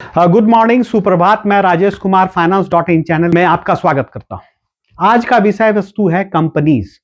Good morning, सुप्रभात। मैं Rajesh Kumar फाइनेंस.इन channel में आपका स्वागत करता हूं। आज का विषय वस्तु है कंपनीज।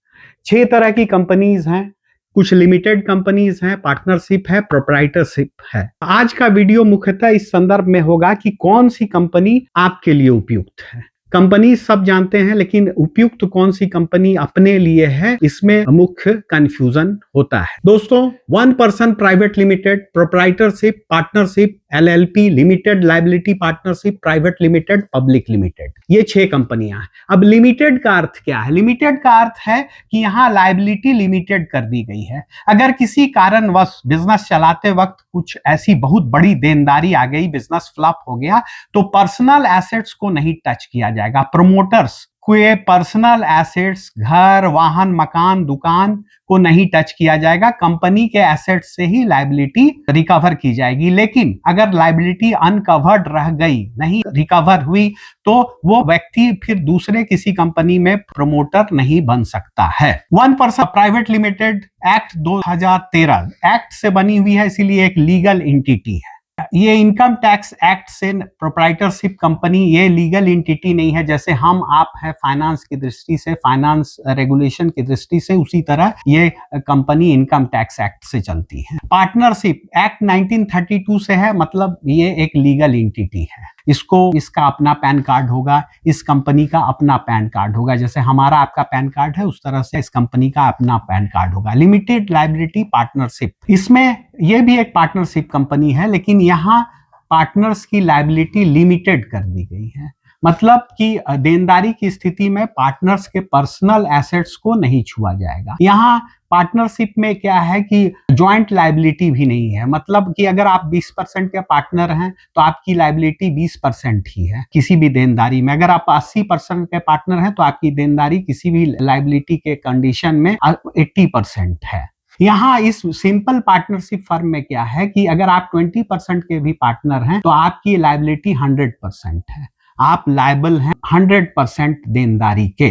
6 तरह की कंपनीज हैं। कुछ लिमिटेड कंपनीज हैं, पार्टनरशिप है, प्रोप्राइटरशिप है। आज का वीडियो मुख्यतः इस संदर्भ में होगा कि कौन सी कंपनी आपके लिए उपयुक्त है। कंपनी सब जानते हैं, लेकिन उपयुक्त कौन सी कंपनी अपने लिए है, इसमें मुख्य कंफ्यूजन होता है। दोस्तों, 1 person private limited, proprietorship, partnership, LLP, limited liability partnership, private limited, public limited, ये 6 कंपनियां हैं। अब लिमिटेड का अर्थ क्या है? लिमिटेड का अर्थ है कि यहां लायबिलिटी लिमिटेड कर दी गई है। अगर किसी कारणवश बिजनेस चलाते वक्त कुछ ऐसी बहुत बड़ी देनदारी आ गई, बिजनेस फ्लॉप हो गया, तो पर्सनल एसेट्स को नहीं टच किया जाएगा। प्रमोटर्स के पर्सनल एसेट्स, घर, वाहन, मकान, दुकान को नहीं टच किया जाएगा। कंपनी के एसेट्स से ही लायबिलिटी रिकवर की जाएगी। लेकिन अगर लायबिलिटी अनकवर्ड रह गई, नहीं रिकवर हुई, तो वो व्यक्ति फिर दूसरे किसी कंपनी में प्रमोटर नहीं बन सकता है। 1 person private limited act 2013 act से बनी हुई है, इसीलिए एक लीगल एंटिटी है। ये इनकम टैक्स एक्ट से प्रोप्राइटरशिप कंपनी ये लीगल एंटिटी नहीं है। जैसे हम आप है फाइनेंस की दृष्टि से, फाइनेंस रेगुलेशन की दृष्टि से, उसी तरह ये कंपनी इनकम टैक्स एक्ट से चलती है। पार्टनरशिप एक्ट 1932 से है, मतलब ये एक लीगल एंटिटी है। इसका अपना पैन कार्ड होगा, इस कंपनी का अपना पैन कार्ड होगा। जैसे हमारा आपका पैन कार्ड है, उस तरह से इस कंपनी का अपना पैन कार्ड होगा। लिमिटेड लायबिलिटी पार्टनरशिप, इसमें यह भी एक पार्टनरशिप कंपनी है, लेकिन यहाँ पार्टनर्स की लायबिलिटी लिमिटेड कर दी गई है। मतलब कि देनदारी की स्थिति में पार्टनर्स के पर्सनल एसेट्स को नहीं छुआ जाएगा। यहाँ पार्टनरशिप में क्या है कि जॉइंट लायबिलिटी भी नहीं है। मतलब कि अगर आप 20% के पार्टनर हैं तो आपकी लायबिलिटी 20% ही है किसी भी देनदारी में। अगर आप 80% के पार्टनर हैं तो आपकी देनदारी किसी भी लायबिलिटी के कंडीशन में 80% है। यहाँ इस सिंपल पार्टनरशिप फर्म में क्या है कि अगर आप 20% के भी पार्टनर हैं तो आपकी लायबिलिटी 100% है। आप लायबल हैं 100% देनदारी के।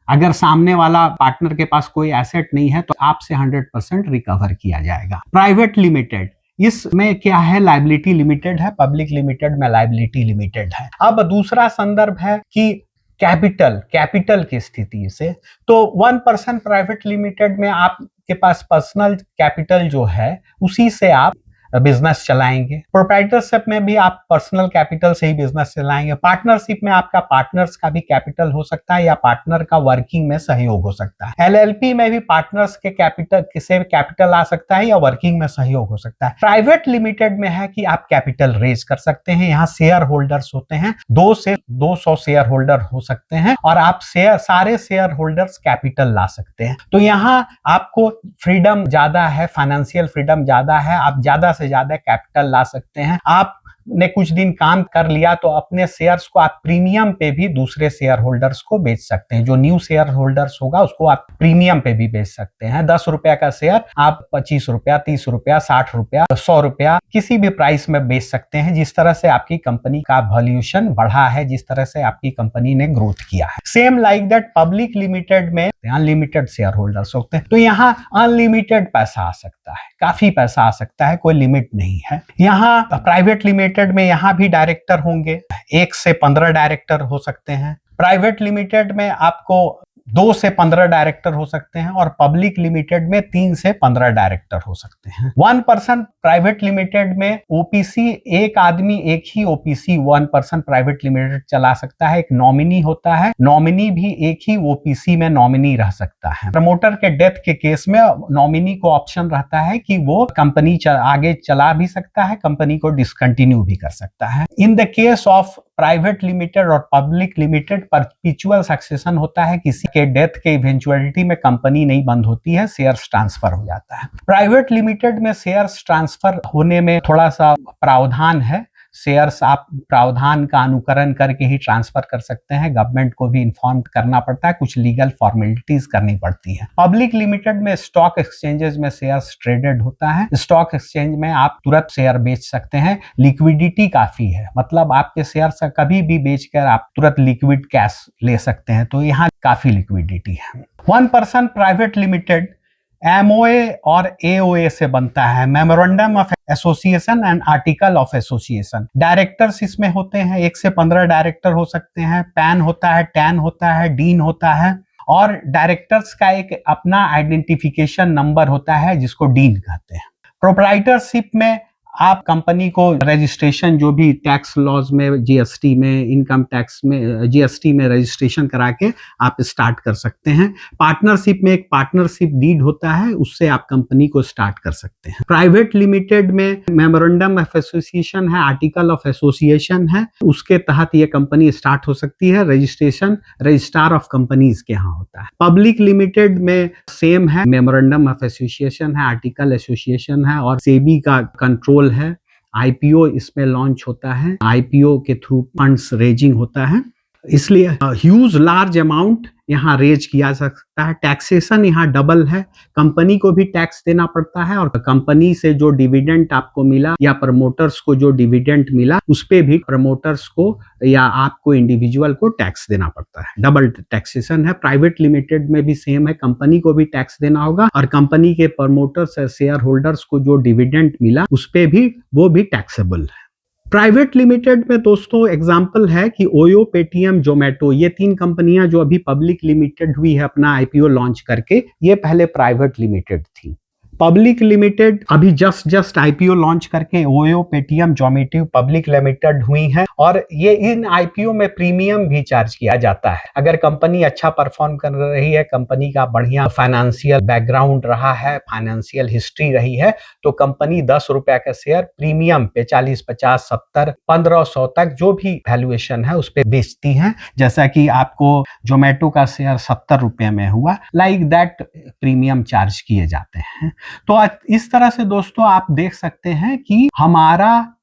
अगर सामने वाला पार्टनर के पास कोई एसेट नहीं है तो आपसे 100% रिकवर किया जाएगा। प्राइवेट लिमिटेड, इसमें क्या है? लायबिलिटी लिमिटेड है, पब्लिक लिमिटेड में लायबिलिटी लिमिटेड है। अब दूसरा संदर्भ है कि कैपिटल की स्थिति से, तो 1 पर्सन प्राइवेट लिमिटेड में आपके पास पर्सनल कैपिटल जो है उसी से आप बिजनेस चलाएंगे। प्रोप्राइटरशिप में भी आप पर्सनल कैपिटल से ही बिजनेस चलाएंगे। पार्टनरशिप में आपका पार्टनर्स का भी कैपिटल हो सकता है या पार्टनर का वर्किंग में सहयोग हो सकता है। LLP में भी पार्टनर्स के कैपिटल आ सकता है या वर्किंग में सहयोग हो सकता है। प्राइवेट लिमिटेड में है कि आप कैपिटल रेज कर सकते हैं। यहाँ शेयर होल्डर्स होते हैं, 2 से 200 शेयर होल्डर हो सकते हैं और आप सारे शेयर होल्डर्स कैपिटल ला सकते हैं। तो यहाँ आपको फ्रीडम ज्यादा है, फाइनेंशियल फ्रीडम ज्यादा है। आप ज्यादा से ज्यादा कैपिटल ला सकते हैं। आपने कुछ दिन काम कर लिया तो अपने शेयर्स को आप प्रीमियम पे भी दूसरे शेयर होल्डर्स को बेच सकते हैं। जो न्यू शेयर होल्डर्स होगा उसको आप प्रीमियम पे भी बेच सकते हैं। 10 रुपया का शेयर आप 25 रुपया, 30 रुपया, 60 रुपया, 100 रुपया किसी भी प्राइस में बेच सकते हैं, जिस तरह से आपकी कंपनी का वैल्यूएशन बढ़ा है, जिस तरह से आपकी कंपनी ने ग्रोथ किया है। Same like that public limited में अनलिमिटेड शेयर होल्डर्स होते हैं, तो यहाँ अनलिमिटेड पैसा आ सकता है, काफी पैसा आ सकता है, कोई लिमिट नहीं है। यहाँ प्राइवेट लिमिटेड में यहाँ भी डायरेक्टर होंगे, 1 से 15 डायरेक्टर हो सकते हैं। प्राइवेट लिमिटेड में आपको 2 से 15 डायरेक्टर हो सकते हैं और पब्लिक लिमिटेड में 3 से 15 डायरेक्टर हो सकते हैं। 1 पर्सन प्राइवेट लिमिटेड में ओपीसी, एक आदमी एक ही ओपीसी 1 पर्सन प्राइवेट लिमिटेड चला सकता है। एक नॉमिनी होता है, नॉमिनी भी एक ही ओपीसी में नॉमिनी रह सकता है। प्रमोटर के डेथ के केस में नॉमिनी को ऑप्शन रहता है कि वो कंपनी आगे चला भी सकता है, कंपनी को डिसकंटिन्यू भी कर सकता है। In the case of private limited और पब्लिक लिमिटेड परपेचुअल सक्सेशन होता है। किसी के डेथ के इवेंचुअलिटी में कंपनी नहीं बंद होती है, शेयर्स ट्रांसफर हो जाता है। प्राइवेट लिमिटेड में शेयर्स ट्रांसफर होने में थोड़ा सा प्रावधान है। शेयर्स आप प्रावधान का अनुकरण करके ही ट्रांसफर कर सकते हैं। गवर्नमेंट को भी इन्फॉर्म करना पड़ता है, कुछ लीगल फॉर्मेलिटीज करनी पड़ती है। पब्लिक लिमिटेड में स्टॉक एक्सचेंजेस में शेयर्स ट्रेडेड होता है। स्टॉक एक्सचेंज में आप तुरंत शेयर बेच सकते हैं, लिक्विडिटी काफी है, मतलब आपके शेयर्स कभी भी बेचकर आप तुरंत लिक्विड कैश ले सकते हैं, तो यहाँ काफी लिक्विडिटी है। 1 पर्सन प्राइवेट लिमिटेड एमओए और एओए से बनता है, memorandum of association and article of association. Directors इसमें होते हैं, 1 से 15 डायरेक्टर हो सकते हैं, पैन होता है, टैन होता है, डीन होता है, और डायरेक्टर्स का एक अपना आइडेंटिफिकेशन नंबर होता है जिसको डीन कहते हैं। प्रोप्राइटरशिप में आप कंपनी को रजिस्ट्रेशन, जो भी टैक्स लॉज में, जीएसटी में, इनकम टैक्स में, जीएसटी में रजिस्ट्रेशन करा के आप स्टार्ट कर सकते हैं। पार्टनरशिप में एक पार्टनरशिप डीड होता है, उससे आप कंपनी को स्टार्ट कर सकते हैं। प्राइवेट लिमिटेड में मेमोरेंडम ऑफ एसोसिएशन है, आर्टिकल ऑफ एसोसिएशन है, उसके तहत ये कंपनी स्टार्ट हो सकती है। रजिस्ट्रेशन रजिस्ट्रार ऑफ कंपनीज के यहाँ होता है। पब्लिक लिमिटेड में सेम है, मेमोरेंडम ऑफ एसोसिएशन है, आर्टिकल एसोसिएशन है, और सेबी का कंट्रोल है। आईपीओ इसमें लॉन्च होता है, आईपीओ के थ्रू फंड्स रेजिंग होता है, इसलिए ह्यूज लार्ज अमाउंट यहाँ रेज किया जा सकता है। टैक्सेशन यहाँ डबल है, कंपनी को भी टैक्स देना पड़ता है, और कंपनी से जो डिविडेंड आपको मिला या प्रमोटर्स को जो डिविडेंड मिला उस पे भी प्रमोटर्स को या आपको इंडिविजुअल को टैक्स देना पड़ता है। डबल टैक्सेशन है। प्राइवेट लिमिटेड में भी सेम है, कंपनी को भी टैक्स देना होगा, और कंपनी के प्रमोटर्स या शेयर होल्डर्स को जो डिविडेंड मिला उस पे भी वो भी टैक्सेबल है। प्राइवेट लिमिटेड में दोस्तों एग्जांपल है कि ओयो, पेटीएम, जोमेटो, ये 3 कंपनियां जो अभी पब्लिक लिमिटेड हुई है अपना आईपीओ लॉन्च करके, ये पहले प्राइवेट लिमिटेड थी। पब्लिक लिमिटेड अभी जस्ट आईपीओ लॉन्च करके OYO, Paytm, Zomato public limited हुई है, और ये इन आईपीओ में प्रीमियम भी चार्ज किया जाता है। अगर कंपनी अच्छा परफॉर्म कर रही है, कंपनी का बढ़िया फाइनेंशियल बैकग्राउंड रहा है, फाइनेंशियल हिस्ट्री रही है, तो कंपनी 10 रुपए का शेयर प्रीमियम पे 40, 50, 70, 1500 तक जो भी वैल्यूएशन है उस पर बेचती है। जैसा कि आपको जोमेटो का शेयर 70 रुपए में हुआ, लाइक दैट प्रीमियम चार्ज किए जाते हैं। तो इस तरह से दोस्तों आप देख सकते हैं कि हमारा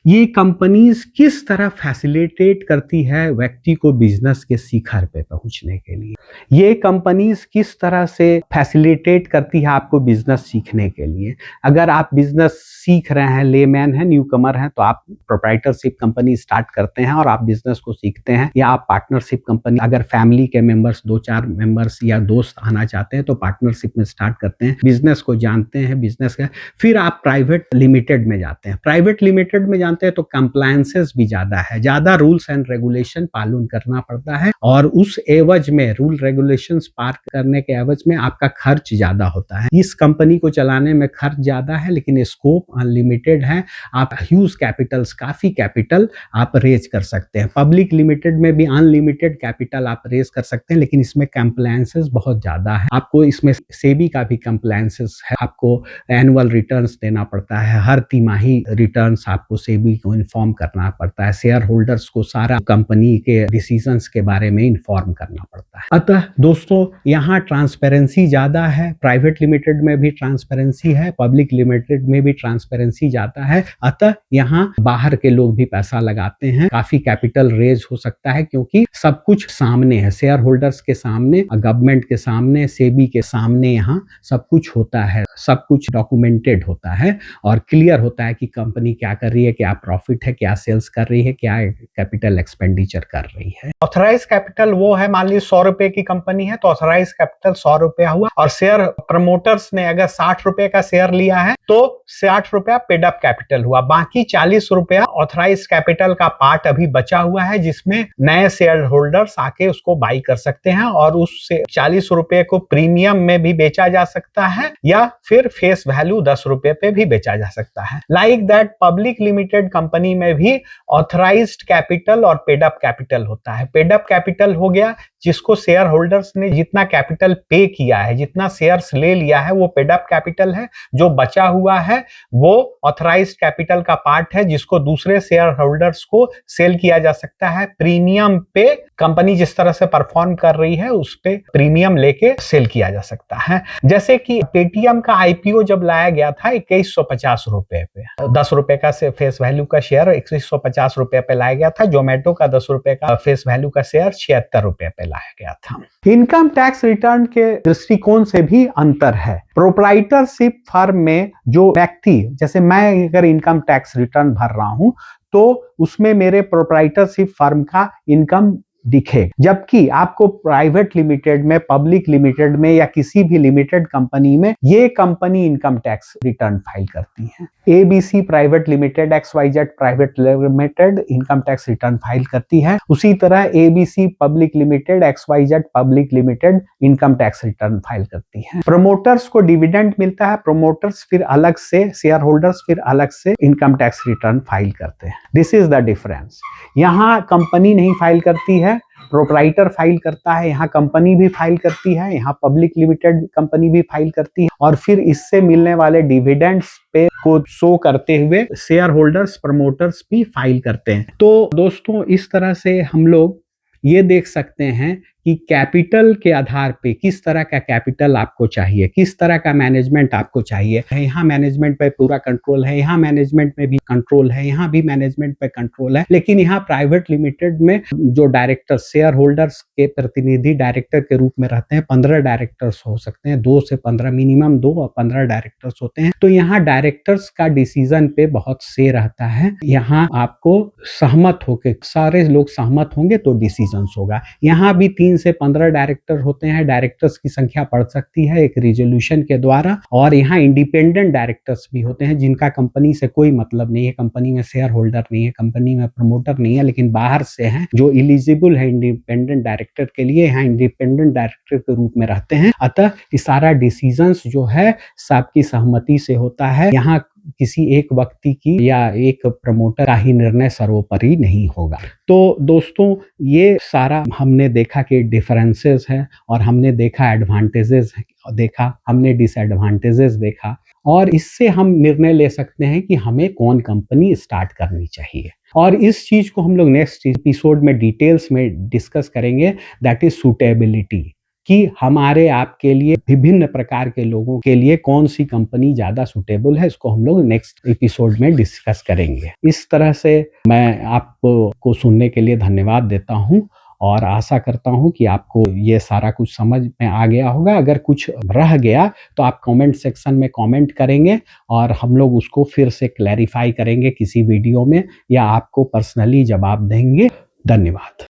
ये कंपनीज किस तरह फैसिलिटेट करती है व्यक्ति को बिजनेस के शिखर पे पहुंचने के लिए। ये कंपनीज किस तरह से फैसिलिटेट करती है आपको बिजनेस सीखने के लिए। अगर आप बिजनेस सीख रहे हैं, लेमैन है, न्यूकमर है, तो आप प्रोप्राइटरशिप कंपनी स्टार्ट करते हैं और आप बिजनेस को सीखते हैं, या आप पार्टनरशिप कंपनी, अगर फैमिली के मेंबर्स 2-4 मेंबर्स या दोस्त आना चाहते हैं तो पार्टनरशिप में स्टार्ट करते हैं, बिजनेस को जानते हैं, बिजनेस का, फिर आप प्राइवेट लिमिटेड में जाते हैं। प्राइवेट लिमिटेड में जानते हैं तो कंप्लायंसेस भी ज्यादा है, ज्यादा रूल्स एंड रेगुलेशन पालन करना पड़ता है, और उस एवज में रूल रेगुलेशंस पार करने के एवज में आपका खर्च ज्यादा होता है। इस कंपनी को चलाने में खर्च ज्यादा है, लेकिन स्कोप अनलिमिटेड है। आप ह्यूज कैपिटल्स, काफी कैपिटल आप रेज कर सकते हैं। पब्लिक लिमिटेड में भी अनलिमिटेड कैपिटल आप रेज कर सकते हैं, लेकिन इसमें कंप्लायंसेस बहुत ज्यादा है। आपको इसमें सेबी का भी कंप्लायंसेस है, आपको एनुअल रिटर्न्स देना पड़ता है, हर तिमाही रिटर्न्स आपको सेबी को इन्फॉर्म करना पड़ता है, शेयर होल्डर्स को सारा कंपनी के डिसीजंस के बारे में इन्फॉर्म करना पड़ता है। अतः दोस्तों यहाँ ट्रांसपेरेंसी ज्यादा है, प्राइवेट लिमिटेड में भी ट्रांसपेरेंसी है, पब्लिक लिमिटेड में भी ट्रांसपेरेंसी ज्यादा है। अतः यहाँ बाहर के लोग भी पैसा लगाते हैं, काफी कैपिटल रेज हो सकता है, क्योंकि सब कुछ सामने है, शेयर होल्डर्स के सामने, गवर्नमेंट के सामने, सेबी के सामने यहाँ सब कुछ होता है, सब कुछ डॉक्यूमेंटेड होता है और क्लियर होता है कि कंपनी क्या कर रही है, क्या प्रॉफिट है, क्या सेल्स कर रही है, क्या कैपिटल एक्सपेंडिचर कर रही है। ऑथराइज कैपिटल वो है, मान लीजिए 100 रुपए की कंपनी है तो ऑथराइज कैपिटल 100 रुपया हुआ, और शेयर प्रमोटर्स ने अगर 60 रुपए का शेयर लिया है तो 60 रुपया पेड अप कैपिटल हुआ, बाकी 40 रुपया ऑथराइज कैपिटल का पार्ट अभी बचा हुआ है, जिसमें नए शेयर होल्डर्स आके उसको बाई कर सकते हैं, और उस 40 रुपए को प्रीमियम में भी बेचा जा सकता है, या फिर फेस वैल्यू 10 रुपए पे भी बेचा जा सकता है। Like that public limited company में भी ऑथराइज्ड कैपिटल और पेड अप कैपिटल होता है। पेड अप कैपिटल हो गया जिसको शेयर होल्डर्स ने जितना कैपिटल पे किया है, जितना शेयर्स ले लिया है, वो पेड अप कैपिटल है। जो बचा हुआ है वो ऑथराइज्ड कैपिटल का पार्ट है, जिसको दूसरे शेयर होल्डर्स को सेल किया जा सकता है प्रीमियम पे। कंपनी जिस तरह से परफॉर्म कर रही है उस पे प्रीमियम लेके सेल किया जा सकता है। जैसे कि पेटीएम का आईपीओ जब लाया गया था 2150 रुपए पे, 10 रुपए का फेस वैल्यू का शेयर 2150 रुपए पे लाया गया था। जोमेटो का 10 रुपए का फेस वैल्यू का शेयर 76 रुपए पे लाया गया था। इनकम टैक्स रिटर्न के दृष्टिकोण से भी अंतर है। प्रोप्राइटरशिप फर्म में जो व्यक्ति, जैसे मैं अगर इनकम टैक्स रिटर्न भर रहा हूं तो उसमें मेरे प्रोप्राइटरशिप फर्म का इनकम दिखे, जबकि आपको प्राइवेट लिमिटेड में, पब्लिक लिमिटेड में या किसी भी लिमिटेड कंपनी में ये company income tax return file करती है। ABC private limited, XYZ private limited income tax return file करती है। उसी तरह ABC public limited, XYZ public limited income tax return file करती है। प्रमोटर्स को डिविडेंड मिलता है, प्रमोटर्स फिर अलग से, शेयर होल्डर्स फिर अलग से इनकम टैक्स रिटर्न फाइल करते हैं। This is the difference. यहां कंपनी नहीं फाइल करती है, प्रोप्राइटर फाइल करता है। यहाँ कंपनी भी फाइल करती है, यहाँ पब्लिक लिमिटेड कंपनी भी फाइल करती है, और फिर इससे मिलने वाले डिविडेंड्स पे को शो करते हुए शेयर होल्डर्स, प्रमोटर्स भी फाइल करते हैं। तो दोस्तों, इस तरह से हम लोग ये देख सकते हैं कि कैपिटल के आधार पे किस तरह का कैपिटल आपको चाहिए, किस तरह का मैनेजमेंट आपको चाहिए। यहाँ मैनेजमेंट पे पूरा कंट्रोल है, यहाँ मैनेजमेंट में भी कंट्रोल है, यहाँ भी मैनेजमेंट पे कंट्रोल है। लेकिन यहाँ प्राइवेट लिमिटेड में जो डायरेक्टर, शेयर होल्डर्स के प्रतिनिधि डायरेक्टर के रूप में रहते हैं, 15 डायरेक्टर्स हो सकते हैं, 2 से 15, मिनिमम 2 और 15 डायरेक्टर्स होते हैं। तो यहाँ डायरेक्टर्स का डिसीजन पे बहुत से रहता है। यहाँ आपको सहमत होके, सारे लोग सहमत होंगे तो डिसीजन होगा। यहाँ भी 3 से 15 डायरेक्टर होते हैं। डायरेक्टर्स की संख्या बढ़ सकती है एक रिजोल्यूशन के द्वारा। और यहाँ इंडिपेंडेंट डायरेक्टर्स भी होते हैं जिनका कंपनी से कोई मतलब नहीं है, कंपनी में शेयर होल्डर नहीं है, कंपनी में प्रमोटर नहीं है, लेकिन बाहर से हैं, जो एलिजिबल है इंडिपेंडेंट डायरेक्टर के लिए, यहाँ इंडिपेंडेंट डायरेक्टर के रूप में रहते हैं। अतः ये सारा डिसीजंस जो है सबकी सहमति से होता है। यहाँ किसी एक व्यक्ति की या एक प्रमोटर का ही निर्णय सर्वोपरि नहीं होगा। तो दोस्तों, ये सारा हमने देखा कि डिफरेंसेस है, और हमने देखा एडवांटेजेस देखा, हमने डिसएडवांटेजेस देखा, और इससे हम निर्णय ले सकते हैं कि हमें कौन कंपनी स्टार्ट करनी चाहिए। और इस चीज को हम लोग नेक्स्ट एपिसोड में डिटेल्स में डिस्कस करेंगे, दैट इज सूटेबिलिटी, कि हमारे आपके लिए, विभिन्न प्रकार के लोगों के लिए कौन सी कंपनी ज़्यादा सूटेबल है। इसको हम लोग नेक्स्ट एपिसोड में डिस्कस करेंगे। इस तरह से मैं आपको सुनने के लिए धन्यवाद देता हूँ, और आशा करता हूँ कि आपको ये सारा कुछ समझ में आ गया होगा। अगर कुछ रह गया तो आप कमेंट सेक्शन में कमेंट करेंगे, और हम लोग उसको फिर से क्लैरिफाई करेंगे किसी वीडियो में, या आपको पर्सनली जवाब देंगे। धन्यवाद।